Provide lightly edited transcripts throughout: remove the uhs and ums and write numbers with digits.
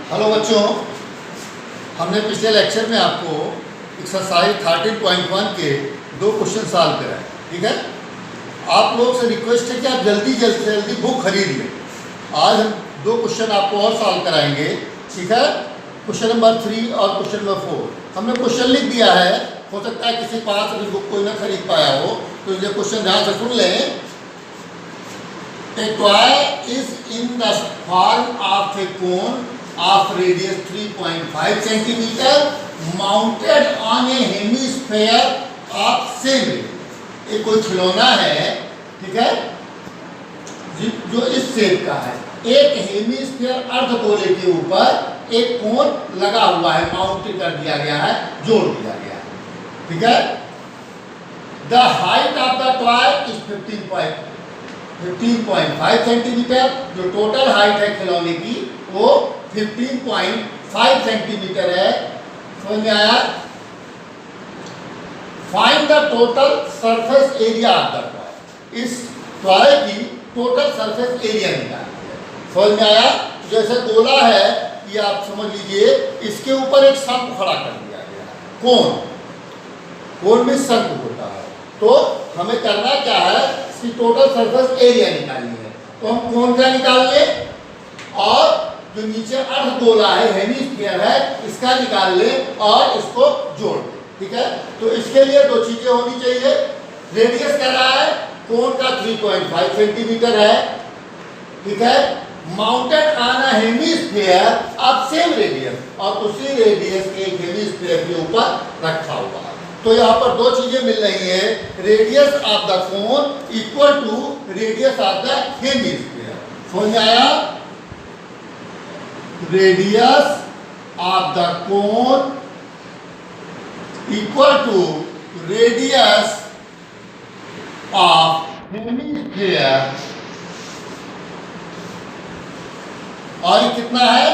Hello बच्चों, हमने पिछले लेक्चर में आपको एक्सरसाइज 13.1 के 2 क्वेश्चन सॉल्व कराए। ठीक है, आप लोग से रिक्वेस्ट है कि आप जल्दी से जल्दी बुक खरीद लें। आज हम 2 क्वेश्चन आपको और सॉल्व कराएंगे। ठीक है, क्वेश्चन नंबर 3 और क्वेश्चन नंबर 4 हमने क्वेश्चन लिख दिया है। हो सकता है किसी पास अभी बुक कोई ना खरीद पाया हो, तो ये क्वेश्चन ध्यान से सुन लें। A toy is in the form of a cone of radius 3.5 centimeter mounted on a hemisphere of same radius। एक कोई खिलौना है, ठीक है, जो इस शेप का है। एक हेमिस्फीयर अर्धगोले के ऊपर एक कोन लगा हुआ है, माउंट कर दिया गया है, जोड़ दिया गया है। ठीक है, the height of the toy is 15.5 centimetre. जो टोटल हाइट है खिलौने की वो 15.5 सेंटीमीटर है। समझ में आया? Find the total surface area of the toy. इस टॉय की टोटल सरफेस एरिया निकालनी है। समझ में आया? जैसे गोला है, ये आप समझ लीजिए, इसके ऊपर एक शंकु खड़ा कर दिया गया है। कोन में शंकु होता है, तो हमें करना क्या है, इसकी टोटल सरफेस एरिया निकालनी है। तो हम कोन का निकाल लें और जो नीचे अर्धगोला है, हेमिस्फीयर है, इसका निकाल लें और इसको जोड़ दें। ठीक है, तो इसके लिए 2 चीजें होनी चाहिए। रेडियस क्या रहा है, कोन का 3.5 सेंटीमीटर है। ठीक है, mounted on a hemisphere of same radius, और उसी रेडियस के हेमिस्फीयर के ऊपर रखा हुआ है। तो यहाँ पर 2 चीजें मिल रही हैं, radius of the cone equal to radius of the hemisphere. समझ में आया? Radius of the cone equal to radius of hemisphere, और ये कितना है,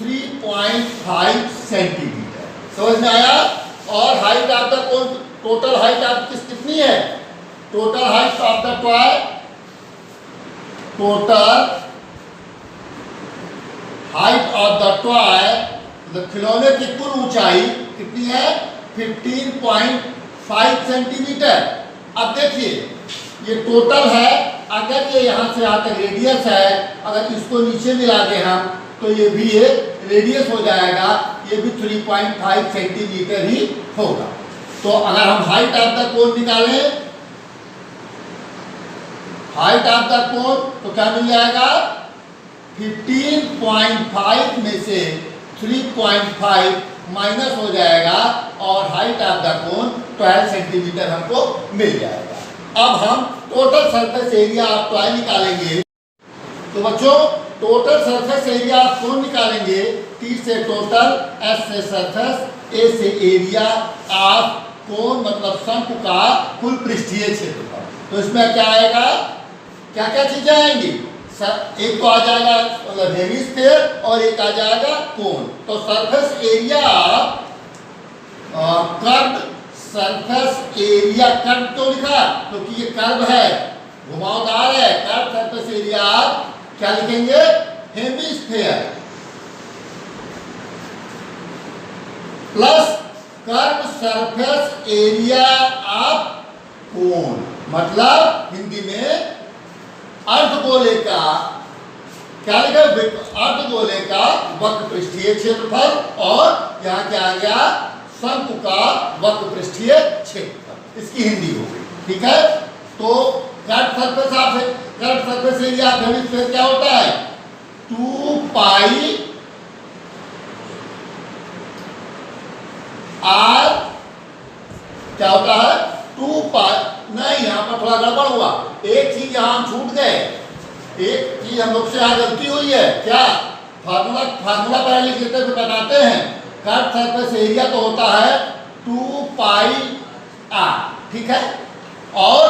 3.5 सेंटीमीटर। समझ में आया? और height of the cone, total height of कितनी है, total height of the toy, total height of the toy, खिलौने की कुल ऊंचाई कितनी है, 15.5 सेंटीमीटर। अब देखिए, ये टोटल है, अगर ये यहां से यहां तक रेडियस है, अगर इसको नीचे मिला दें हम, तो ये भी एक रेडियस हो जाएगा, ये भी 3.5 सेंटीमीटर ही होगा। तो अगर हम हाइट ऑफ द कोन निकालें, हाइट ऑफ द कोन, तो क्या मिल जाएगा, 15.5 में से 3.5 माइनस हो जाएगा, और height of the cone 12 centimetre हमको मिल जाएगा। अब हम total surface area of toy निकालेंगे। तो बच्चों, टोटल सरफेस एरिया आप कौन निकालेंगे, T से टोटल, S से सरफेस, A से एरिया ऑफ कोन, मतलब शंकु का कुल पृष्ठीय क्षेत्रफल। तो इसमें क्या आएगा, क्या क्या चीजें आएंगी, एक तो आ जाएगा मतलब हेमिस्फीयर, और एक आ जाएगा कोन। तो surface area curve, surface area curve तो लिखा क्योंकि ये कर्व है, घुमावदार है, कर्व सरफेस एरिया क्या लिखेंगे, hemisphere, plus curve surface area of cone, मतलब हिंदी में अर्धगोले का क्या लिखा, अर्धगोले का वक्र पृष्ठीय क्षेत्रफल, और यहाँ क्या आ गया, शंकु का वक्र पृष्ठीय क्षेत्रफल। इसकी हिंदी हो गई। ठीक है, तो curve surface area of hemisphere क्या होता है, 2 पाई r, क्या होता है, 2 पाई, नहीं यहाँ पर थोड़ा गड़बड़ हुआ, एक चीज यहाँ हम छूट गए, एक चीज हम लोग से यहाँ गलती हुई है। क्या, फार्मूला पहले लिख लेते हैं, बताते हैं। कर्व सरफेस एरिया तो होता है 2 पाई r, ठीक है, और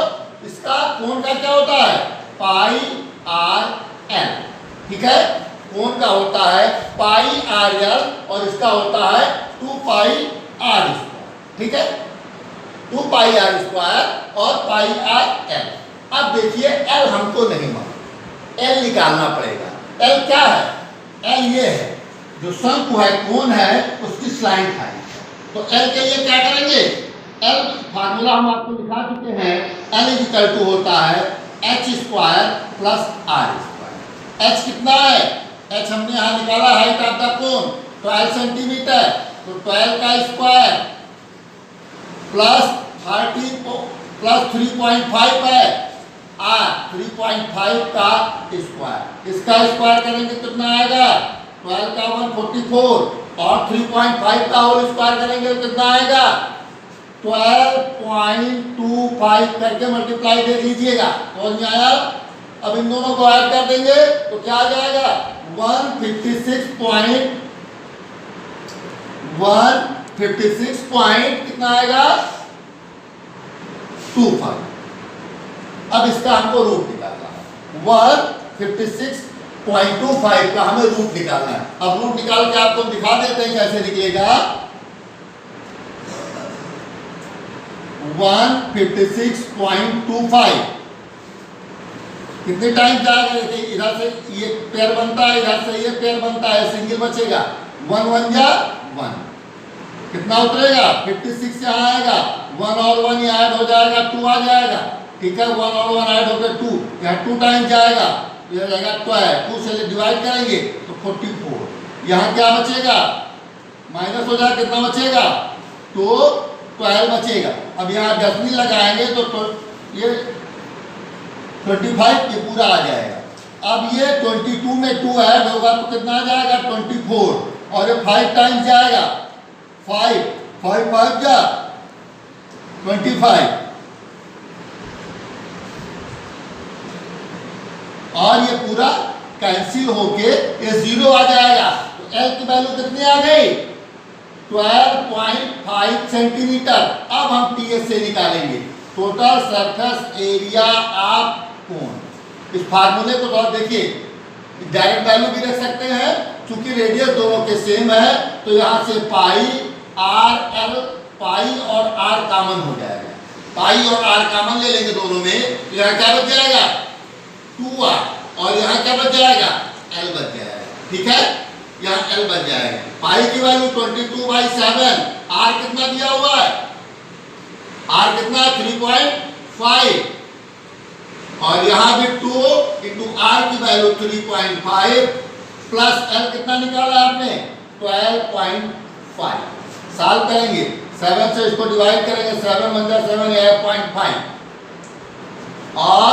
इसका कोण का क्या होता है, पाई आर एल। ठीक है, कोण का होता है पाई आर एल, और इसका होता है 2 पाई आर स्क्वायर। ठीक है, 2 पाई आर स्क्वायर और पाई आर एल। अब देखिए, एल हमको नहीं मालूम, एल निकालना पड़ेगा। एल क्या है, एल ये है, जो शंकु है, कोण है, उसकी स्लाइड हाइट। तो एल के लिए क्या करेंगे, एल फार्मूला हम आपको दिखा चुके हैं, एल इज इक्वल टू होता है H square plus R square. H कितना है, एच हमने यहाँ निकाला हाइट ऑफ द कोण 12 सेंटीमीटर, तो 12 का स्क्वायर प्लस 13 प्लस 3.5 है, आर 3.5 का स्क्वायर, इसका स्क्वायर करेंगे कितना आएगा, 12 का 144 और 3.5 का होल स्क्वायर करेंगे तो कितना आएगा, 12.25 करके मल्टीप्लाई दे दीजिएगा, तो आया। अब इन दोनों को ऐड कर देंगे तो क्या आ जाएगा, 156 पॉइंट कितना आएगा, 25। अब इसका हमको रूट निकालना है, 156.25 का हमें रूट निकालना है। अब रूट निकाल के आपको दिखा देते हैं कैसे निकलेगा। 156.25 कितने टाइम जाएगा, इधर से ये पेयर बनता है, इधर से ये पेयर बनता है, सिंगल बचेगा, 1 1 जा 1, कितना उतरेगा 56 यहाँ आएगा, 1 और 1 यहाँ ऐड हो जाएगा, 2 आ जाएगा, ठीक है, 1 और 1 ऐड होकर 2, यहाँ 2 टाइम जाएगा, ये जाएगा 2 से डिवाइड करेंगे तो 44, यहाँ क्या बचेगा, माइनस हो जाएगा, कितना बचेगा, तो 12 बचेगा। अब यहाँ दशमीं लगाएंगे तो ये 25 ये पूरा आ जाएगा। अब ये 22 में 2 ऐड होगा तो कितना आ जाएगा, 24, और ये 5 टाइम्स जाएगा, 5 जा 25, और ये पूरा कैंसिल होके ये 0 आ जाएगा। तो एल की वैल्यू कितनी आ गई, 12.5 सेंटीमीटर। अब हम टीएस से निकालेंगे, total surface area of cone. इस फार्मूले को थोड़ा देखिए, डायरेक्ट वैल्यू भी रख सकते हैं, चूंकि रेडियस दोनों के सेम है तो यहाँ से पाई और आर कॉमन हो जाएगा, पाई और आर कॉमन ले लेंगे दोनों में, तो यहाँ क्या बच जाएगा, 2r, और यहाँ क्या बच जाएगा, l बच जाएगा, ठीक है, यहाँ l बच जाएगा। पाई की वैल्यू 22/7, r कितना दिया हुआ है, r कितना 3.5, और यहाँ भी 2 इंटू r की वैल्यू 3.5 प्लस l कितना निकाला आपने 12.5, सॉल्व करेंगे, 7 से इसको डिवाइड करेंगे, 7 × 7 ये 0.5, और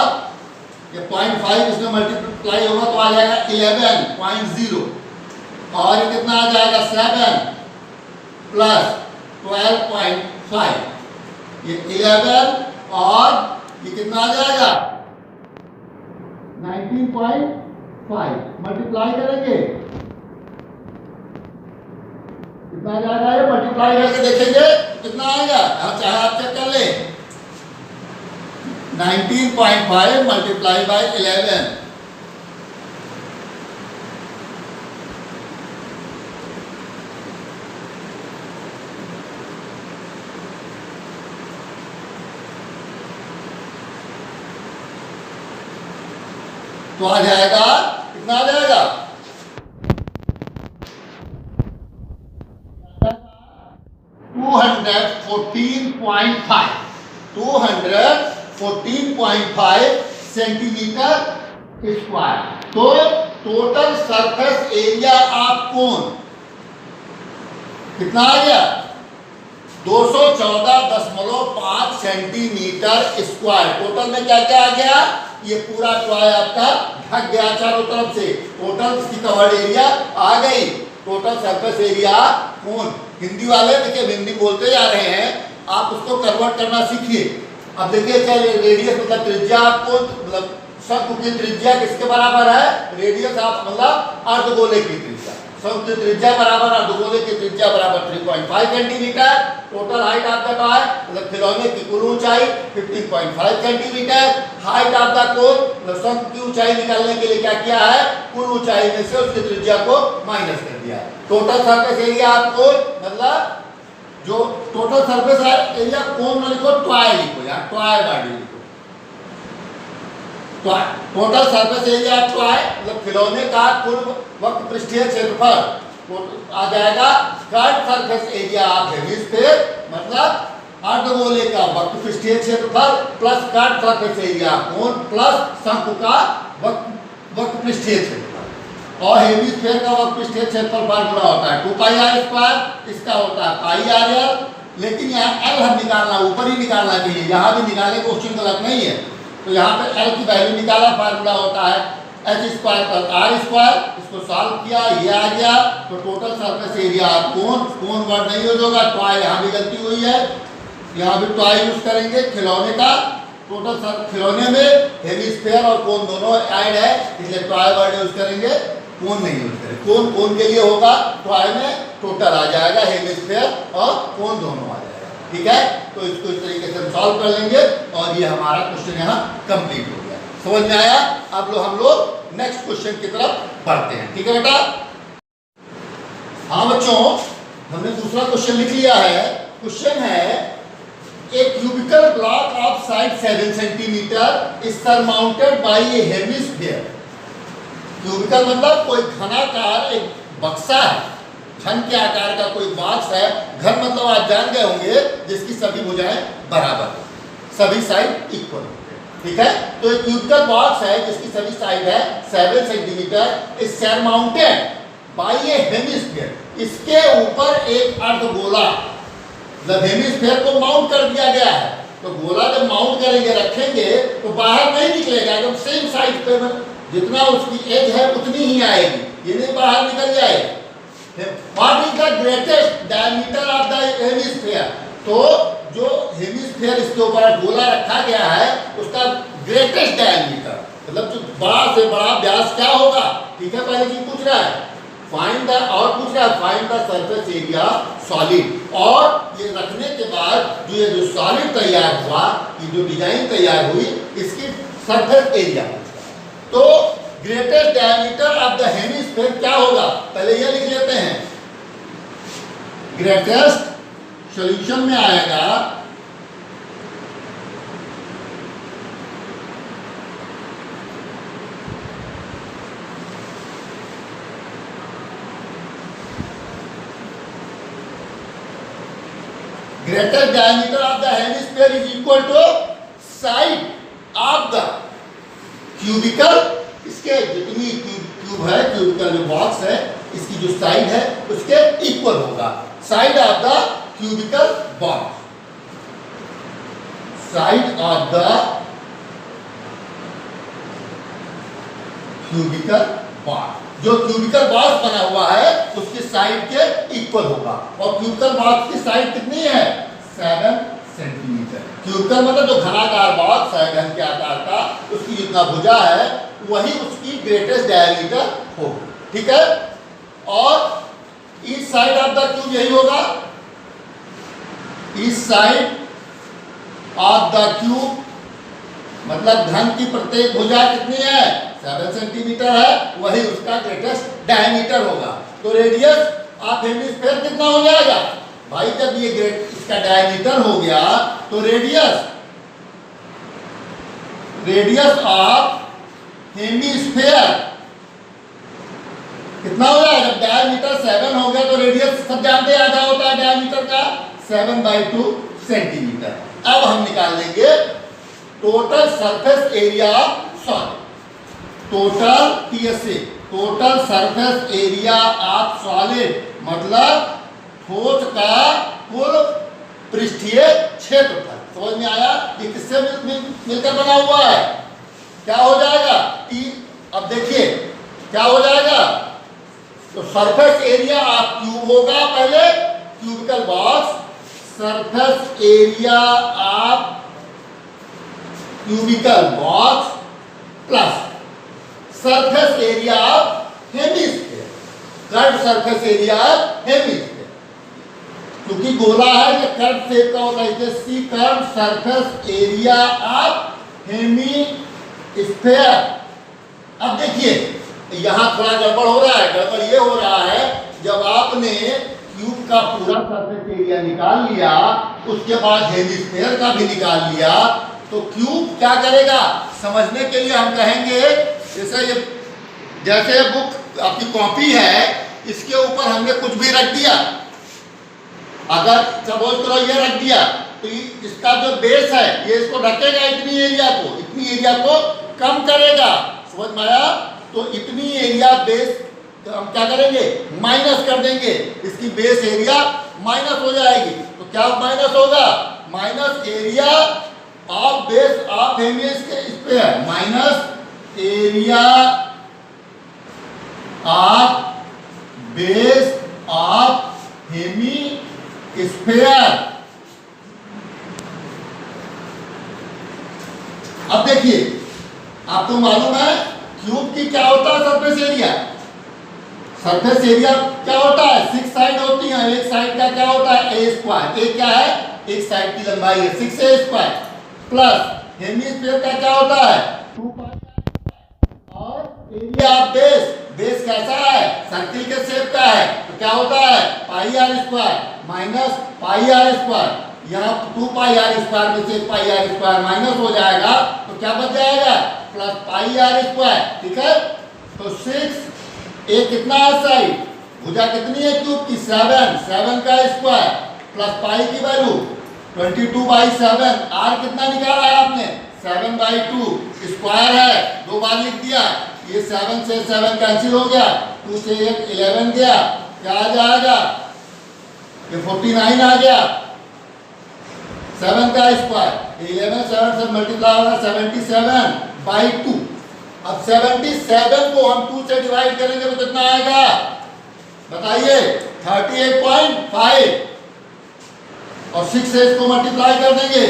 ये 0.5 इसमें मल्टीप्लाई होगा तो आ जाएगा 11.0, और ये कितना आ जाएगा 7 प्लस 12.5, ये 11 और ये कितना आ जाएगा 19.5, मल्टीप्लाई करेंगे कितना आ जाएगा, ये मल्टीप्लाई करके देखेंगे कितना आएगा, चाहे आप चेक कर ले, 19.5 मल्टीप्लाई बाय 11, तो आ जाएगा कितना आ जाएगा 214.5 सेंटीमीटर स्क्वायर। तो total surface area of cone कितना आ गया 214.5 सेंटीमीटर स्क्वायर। टोटल में क्या क्या आ गया, ये पूरा टॉय आपका ढक गया चारों तरफ से, टोटल इसकी कवर्ड एरिया आ गई। टोटल सरफेस एरिया कोन, हिंदी वाले देखिए हिंदी बोलते जा रहे हैं, आप उसको कन्वर्ट करना सीखिए। अब देखिए चलिए रेडियस मतलब त्रिज्या, आपको मतलब शंकु की त्रिज्या किसके बराबर है, रेडियस आप मतलब अर्धगोले की त्रिज्या, शंकु की त्रिज्या बराबर अर्धगोले की त्रिज्या बराबर 3.5 centimetre. Total height of the toy मतलब खिलौने की कुल ऊंचाई 15.5 सेंटीमीटर। हाइट ऑफ द कोन मतलब शंकु की ऊंचाई निकालने के लिए क्या किया है, कुल ऊंचाई में से उसकी त्रिज्या को माइनस कर दिया। टोटल सरफेस एरिया आपको मतलब जो टोटल सरफेस एरिया कोन में लिखो, टॉय लिखो, यहाँ टॉय बॉडी लिखो, टोटल सरफेस एरिया टॉय मतलब खिलौने का कुल वक्र पृष्ठीय क्षेत्रफल आ जाएगा curve surface area of hemisphere, मतलब अर्धगोले का वक्र पृष्ठीय क्षेत्रफल प्लस कर्व सरफेस एरिया कोण प्लस शंकु का वक्र पृष्ठीय क्षेत्रफल। और हेमिस्फीयर का वक्र पृष्ठीय क्षेत्रफल फार्मूला होता है 2 पाई आर स्क्वायर, इसका होता है पाई आर एल, लेकिन यहाँ एल हम निकालना ऊपर ही निकालना चाहिए, यहाँ भी निकाले क्वेश्चन गलत नहीं है। तो यहाँ पे एल की वैल्यू निकाला, फार्मूला होता है H square plus R square, इसको सॉल्व किया, ये आ गया। तो total surface area cone word नहीं यूज होगा, टॉय यहाँ भी गलती हुई है, यहाँ भी टॉय यूज करेंगे खिलौने का। टोटल खिलौने में हेमिस्फीयर और कोण दोनों ऐड है, इसलिए टॉय वर्ड यूज करेंगे, कोण नहीं यूज करेंगे। कोण के लिए होगा टॉय में टोटल आ जाएगा, हेमिस्फीयर और कोण दोनों आ जाएगा, ठीक है। तो इसको इस तरीके से सॉल्व कर लेंगे और ये हमारा क्वेश्चन यहाँ कंप्लीट हो गया। समझ में आया? अब हम लोग नेक्स्ट क्वेश्चन की तरफ बढ़ते हैं, ठीक है बेटा। हाँ बच्चों, हमने दूसरा क्वेश्चन लिख लिया है। क्वेश्चन है a cubical block of side 7 centimetre is surmounted by a hemisphere. Cubical मतलब कोई घनाकार एक बक्सा है, घन के आकार का कोई बॉक्स है। घन मतलब आप जान गए होंगे जिसकी सभी भुजाएं बराबर, सभी साइड इक्वल, ठीक है। तो एक क्यूबिकल बॉक्स है जिसकी सभी साइड है 7 centimetre, is surmounted by a hemisphere. इसके ऊपर एक अर्धगोला, मतलब हेमिस्फीयर को माउंट कर दिया गया है। तो गोला जब माउंट करेंगे, रखेंगे, तो बाहर नहीं निकलेगा, एकदम सेम साइड पे जितना उसकी एज है उतनी ही आएगी, ये नहीं बाहर निकल जाएगी। What is the greatest diameter of the hemisphere? तो जो हेमिस्फीयर इसके ऊपर गोला रखा गया है उसका ग्रेटेस्ट डायमीटर, मतलब जो बड़ा से बड़ा व्यास क्या होगा, ठीक है। पहले चीज पूछ रहा है फाइंड द, और पूछ रहा है find the surface area solid. और ये रखने के बाद जो सॉलिड तैयार हुआ, ये जो डिजाइन तैयार हुई, इसकी सरफेस एरिया। तो greatest diameter of the hemisphere क्या होगा, पहले ये लिख लेते हैं। ग्रेटेस्ट सॉल्यूशन में आएगा greatest diameter of the hemisphere is equal to side of the cubical, इसके जितनी क्यूब है, क्यूबिकल जो बॉक्स है, इसकी जो साइड है उसके इक्वल होगा। Side of the cubical box, side of the cubical box, जो क्यूबिकल बॉक्स बना हुआ है उसकी साइड के इक्वल होगा। और क्यूबिकल बॉक्स की साइड कितनी है, 7 सेंटीमीटर। क्यूबिकल मतलब जो घनाकार बॉक्स है, घन के आकार का, उसकी जितना भुजा है वही उसकी ग्रेटेस्ट डायमीटर होगी, ठीक है। और इस साइड ऑफ द क्यूब यही होगा, इस साइड ऑफ द क्यूब मतलब घन की प्रत्येक भुजा कितनी है, 7 सेंटीमीटर है, वही उसका ग्रेटेस्ट डायमीटर होगा। तो रेडियस ऑफ हेमिस्फीयर कितना हो जाएगा भाई, जब ये इसका डायमीटर हो गया तो रेडियस ऑफ हेमिस्फीयर कितना हो जाएगा, जब डायमीटर 7 हो गया तो रेडियस सब जानते हैं आधा होता है डायमीटर का, 7/2 सेंटीमीटर। अब हम निकाल लेंगे total surface area solid, total TSA, total surface area of solid, मतलब ठोस का कुल पृष्ठीय क्षेत्रफल। समझ में आया? ये किससे मिलकर बना हुआ है, क्या हो जाएगा T। अब देखिए क्या हो जाएगा, तो सरफेस एरिया ऑफ क्यूब होगा, पहले cubical box, surface area of cubical box plus surface area of hemisphere, curve surface area of hemisphere. क्योंकि गोला है तो कर्व शेप का होता है, see curve surface area of hemisphere. अब देखिए यहां थोड़ा गड़बड़ हो रहा है, गड़बड़ ये हो रहा है जब आपने क्यूब का पूरा सरफेस एरिया निकाल लिया, उसके बाद हेमिस्फीयर का भी निकाल लिया, तो क्यूब क्या करेगा, समझने के लिए हम कहेंगे जैसे ये बुक आपकी कॉपी है, इसके ऊपर हमने कुछ भी रख दिया, अगर सपोज करो ये रख दिया तो इसका जो बेस है ये इसको ढकेगा, इतनी एरिया को कम करेगा। समझ में आया? तो इतनी एरिया बेस हम क्या करेंगे, माइनस कर देंगे, इसकी बेस एरिया माइनस हो जाएगी। तो क्या माइनस होगा, minus area of base of hemi इस पे है, minus area of base of hemisphere. अब देखिए, आपको मालूम है क्यूब की क्या होता है सरफेस एरिया, सरफेस एरिया क्या होता है, 6 साइड होती हैं, एक साइड का क्या होता है ए स्क्वायर, ए क्या है, एक साइड की लंबाई है 6a स्क्वायर, प्लस हेमीस्फीयर का क्या होता है 2 पाई, और एरिया ऑफ बेस, बेस कैसा है, सर्किल के शेप का है, तो क्या होता है pi r square minus pi r square, यहाँ 2 पाई आर स्क्वायर में से पाई आर स्क्वायर माइनस हो जाएगा, तो क्या बच जाएगा प्लस पाई आर स्क्वायर। ठीक है, तो 6 ए कितना है साइड, भुजा कितनी है क्यूब की 7 का स्क्वायर प्लस पाई की वैल्यू 22/7, आर कितना निकाला है आपने 7/2, स्क्वायर है 2 बार लिख दिया, ये 7 से 7 कैंसिल हो गया, 2 से 1 11 गया, क्या आ जाएगा ये 49 आ गया, 7 का स्क्वायर 11 7 से मल्टीप्लाई होगा 77/2। अब 77 को हम 2 से डिवाइड करेंगे तो कितना आएगा बताइए 38.5, और 6 से इसको मल्टीप्लाई कर देंगे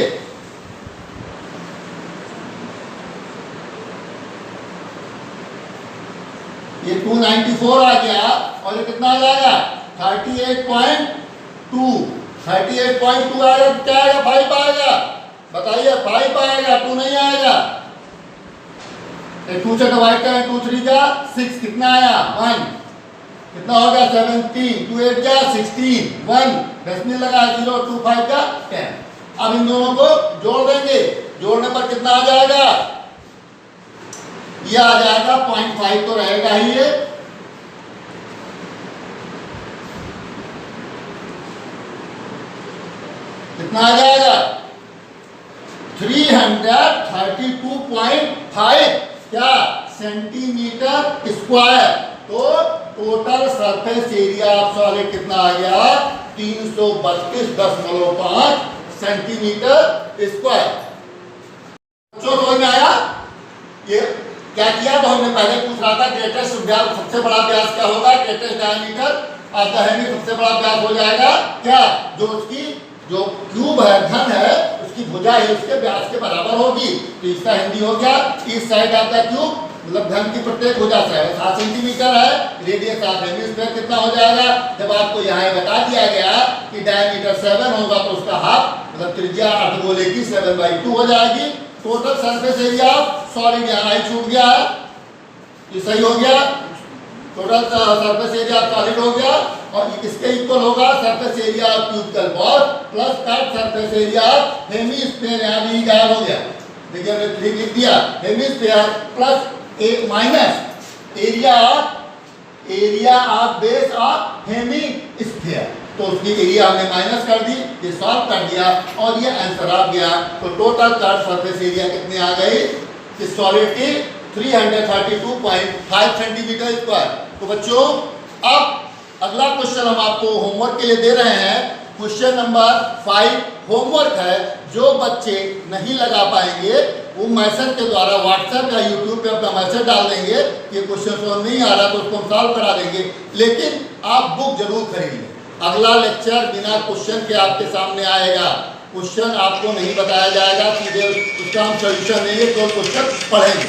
ये 294 आ गया, और ये कितना आ जाएगा 38.2, 38.2 आएगा तो क्या आएगा 5 आएगा, बताइए 5 आएगा 2 नहीं आएगा, 2 से डिवाइड करें 2 3 का 6, कितना आया 1, कितना हो गया 17, 2 8 का 16, 1 डेसिमल लगा 0, 2 5 का 10। अब इन दोनों को जोड़ देंगे, जोड़ने पर कितना आ जाएगा, ये आ जाएगा 0.5 तो रहेगा ही ये, कितना आ जाएगा 332.5 क्या सेंटीमीटर स्क्वायर। तो total surface area of solid कितना आ गया 332.5 सेंटीमीटर स्क्वायर। जो समझ में आया, ये क्या किया, तो हमने पहले पूछ रहा था ग्रेटेस्ट व्यास, सबसे बड़ा व्यास क्या होगा, greatest diameter of the hemi, सबसे बड़ा व्यास हो जाएगा क्या, जो उसकी जो क्यूब है घन है उसकी भुजा है उसके व्यास के बराबर होगी। तो इसका हिंदी हो गया इस साइड ऑफ द क्यूब, मतलब घन की प्रत्येक भुजा से 7 सेंटीमीटर है, रेडियस ऑफ हेमिस्फीयर कितना हो जाएगा, जब आपको यहाँ बता दिया गया कि डायमीटर 7 होगा तो उसका हाफ मतलब त्रिज्या अर्धगोले की 7/2 हो जाएगी। टोटल सरफेस एरिया सॉलिड यहाँ आई छूट गया है, ये सही हो गया, टोटल सरफेस एरिया सॉलिड हो गया, और इसके इक्वल होगा surface area of cubicle ball plus cut surface area of hemisphere, यहाँ भी गायब हो गया, देखिए हमने 3 लिख दिया, hemisphere plus A minus area of base of hemisphere, तो उसकी एरिया हमने माइनस कर दी, ये सॉल्व कर दिया और ये आंसर आ गया। तो टोटल कट सरफेस एरिया कितने आ गई इस सॉलिड की 332.5 सेंटीमीटर स्क्वायर। तो बच्चों अब अगला क्वेश्चन हम आपको होमवर्क के लिए दे रहे हैं, क्वेश्चन नंबर 5 होमवर्क है, जो बच्चे नहीं लगा पाएंगे वो मैसेज के द्वारा व्हाट्सएप या यूट्यूब पे अपना मैसेज डाल देंगे कि क्वेश्चन सॉल्व नहीं आ रहा तो उसको हम सॉल्व करा देंगे, लेकिन आप बुक जरूर खरीद लें। अगला लेक्चर बिना क्वेश्चन के आपके सामने आएगा, क्वेश्चन आपको नहीं बताया जाएगा, सीधे उसका हम सोल्यूशन देंगे तो क्वेश्चन पढ़ेंगे।